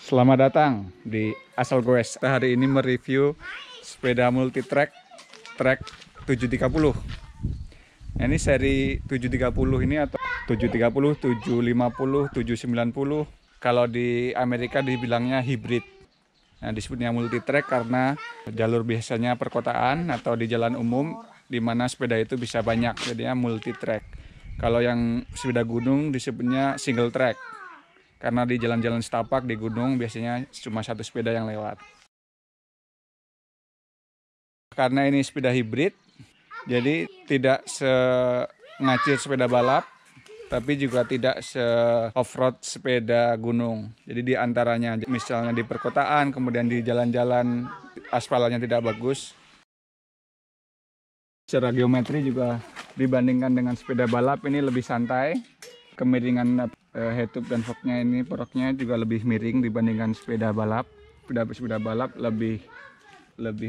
Selamat datang di Asal Goes. Kita hari ini mereview sepeda multi track 730. Nah, ini seri 730 ini atau 730, 750, 790. Kalau di Amerika dibilangnya hybrid. Nah, disebutnya multi track karena jalur biasanya perkotaan atau di jalan umum di mana sepeda itu bisa banyak, jadinya multi track. Kalau yang sepeda gunung disebutnya single track. Karena di jalan-jalan setapak di gunung biasanya cuma satu sepeda yang lewat. Karena ini sepeda hibrid, jadi tidak se-ngacir sepeda balap, tapi juga tidak se-off-road sepeda gunung. Jadi di antaranya, misalnya di perkotaan, kemudian di jalan-jalan asfalnya tidak bagus. Secara geometri juga dibandingkan dengan sepeda balap ini lebih santai. Kemiringan head-tube dan forknya ini, poroknya juga lebih miring dibandingkan sepeda balap. Sepeda balap lebih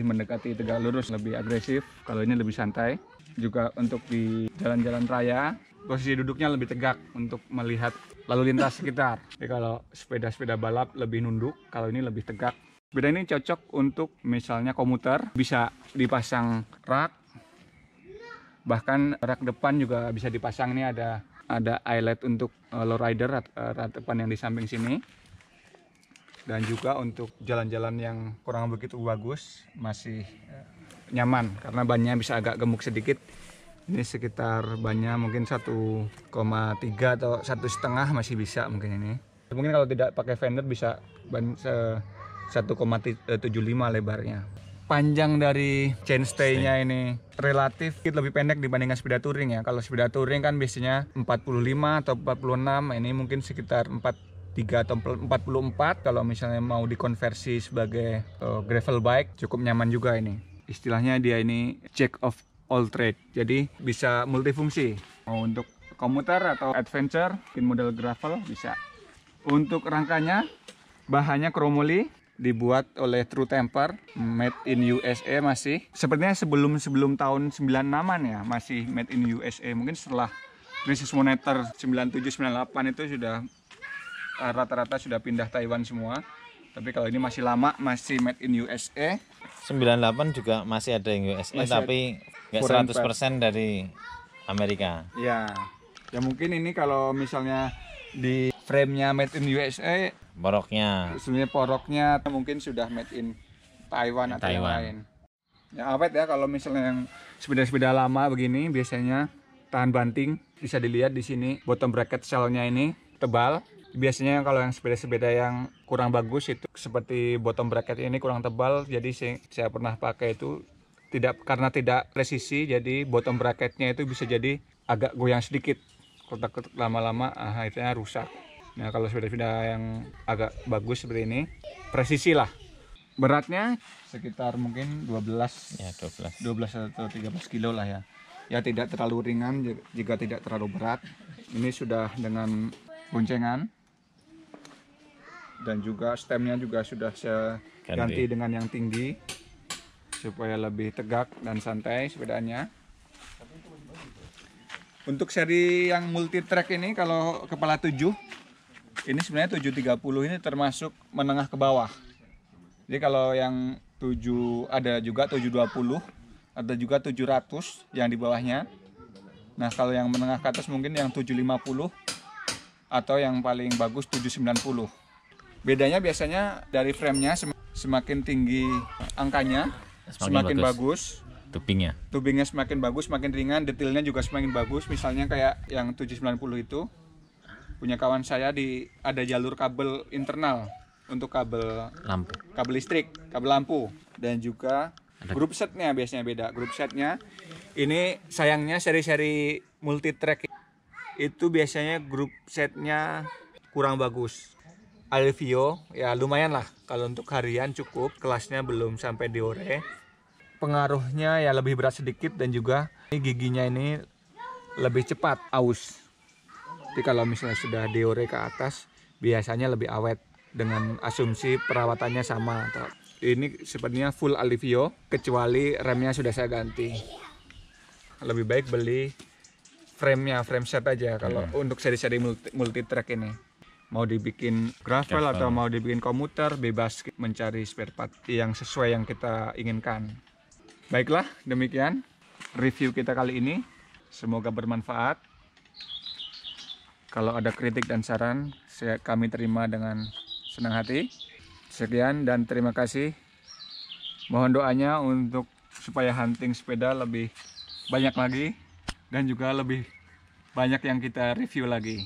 mendekati tegak lurus, lebih agresif. Kalau ini lebih santai. Juga untuk di jalan-jalan raya, posisi duduknya lebih tegak untuk melihat lalu lintas sekitar. Jadi kalau sepeda balap lebih nunduk, kalau ini lebih tegak. Sepeda ini cocok untuk misalnya komuter, bisa dipasang rak. Bahkan rak depan juga bisa dipasang, nih ada eyelet untuk lowrider, rak depan yang di samping sini. Dan juga untuk jalan-jalan yang kurang begitu bagus masih nyaman karena bannya bisa agak gemuk sedikit. Ini sekitar bannya mungkin 1,3 atau 1,5 masih bisa mungkin ini. Mungkin kalau tidak pakai fender bisa ban 1,75 lebarnya. Panjang dari chainstay-nya ini relatif lebih pendek dibandingkan sepeda touring ya. Kalau sepeda touring kan biasanya 45 atau 46, ini mungkin sekitar 43 atau 44. Kalau misalnya mau dikonversi sebagai gravel bike cukup nyaman juga ini. Istilahnya dia ini jack of all trade. Jadi bisa multifungsi. Mau untuk komuter atau adventure, mungkin model gravel bisa. Untuk rangkanya bahannya chromoly, dibuat oleh True Temper, made in USA masih. Sepertinya sebelum tahun 96-an ya, masih made in USA. Mungkin setelah krisis moneter 97-98 itu sudah rata-rata sudah pindah Taiwan semua. Tapi kalau ini masih lama, masih made in USA. 98 juga masih ada yang USA, masih tapi nggak 100% dari Amerika. Ya mungkin ini kalau misalnya di frame-nya made in USA, sebenarnya poroknya mungkin sudah made in Taiwan atau yang lain. Ya awet ya, kalau misalnya yang sepeda-sepeda lama begini biasanya tahan banting. Bisa dilihat di sini bottom bracket shell-nya ini tebal. Biasanya kalau yang sepeda-sepeda yang kurang bagus itu seperti bottom bracket ini kurang tebal. Jadi saya pernah pakai itu karena tidak presisi, jadi bottom bracketnya itu bisa jadi agak goyang sedikit. Kotak-kotak lama-lama akhirnya rusak. Nah kalau sepeda-sepeda yang agak bagus seperti ini presisi lah. Beratnya sekitar mungkin 12 atau 13 kilo lah ya. Ya tidak terlalu ringan juga tidak terlalu berat. Ini sudah dengan boncengan. Dan juga stemnya juga sudah saya ganti dengan yang tinggi supaya lebih tegak dan santai sepedanya. Untuk seri yang multi track ini, kalau kepala 7 ini sebenarnya 730 ini termasuk menengah ke bawah. Jadi kalau yang 7 ada juga 720, ada juga 700 yang di bawahnya. Nah kalau yang menengah ke atas mungkin yang 750 atau yang paling bagus 790. Bedanya biasanya dari frame-nya, semakin tinggi angkanya semakin bagus. Tubingnya semakin bagus, semakin ringan, detailnya juga semakin bagus. Misalnya kayak yang 790 itu punya kawan saya, ada jalur kabel internal untuk kabel listrik, kabel lampu, dan juga group setnya biasanya beda. Group setnya ini sayangnya seri-seri multi track itu biasanya group setnya kurang bagus. Alivio ya lumayan lah, kalau untuk harian cukup, kelasnya belum sampai diore. Pengaruhnya ya lebih berat sedikit, dan juga giginya ini lebih cepat aus. Jadi kalau misalnya sudah diore ke atas biasanya lebih awet dengan asumsi perawatannya sama. Ini sepertinya full Alivio kecuali remnya sudah saya ganti. Lebih baik beli frame set aja kalau untuk seri-seri multi track ini. Mau dibikin gravel atau mau dibikin komuter, bebas mencari spare part yang sesuai yang kita inginkan. Baiklah, demikian review kita kali ini. Semoga bermanfaat. Kalau ada kritik dan saran, kami terima dengan senang hati. Sekian dan terima kasih. Mohon doanya untuk supaya hunting sepeda lebih banyak lagi dan juga lebih banyak yang kita review lagi.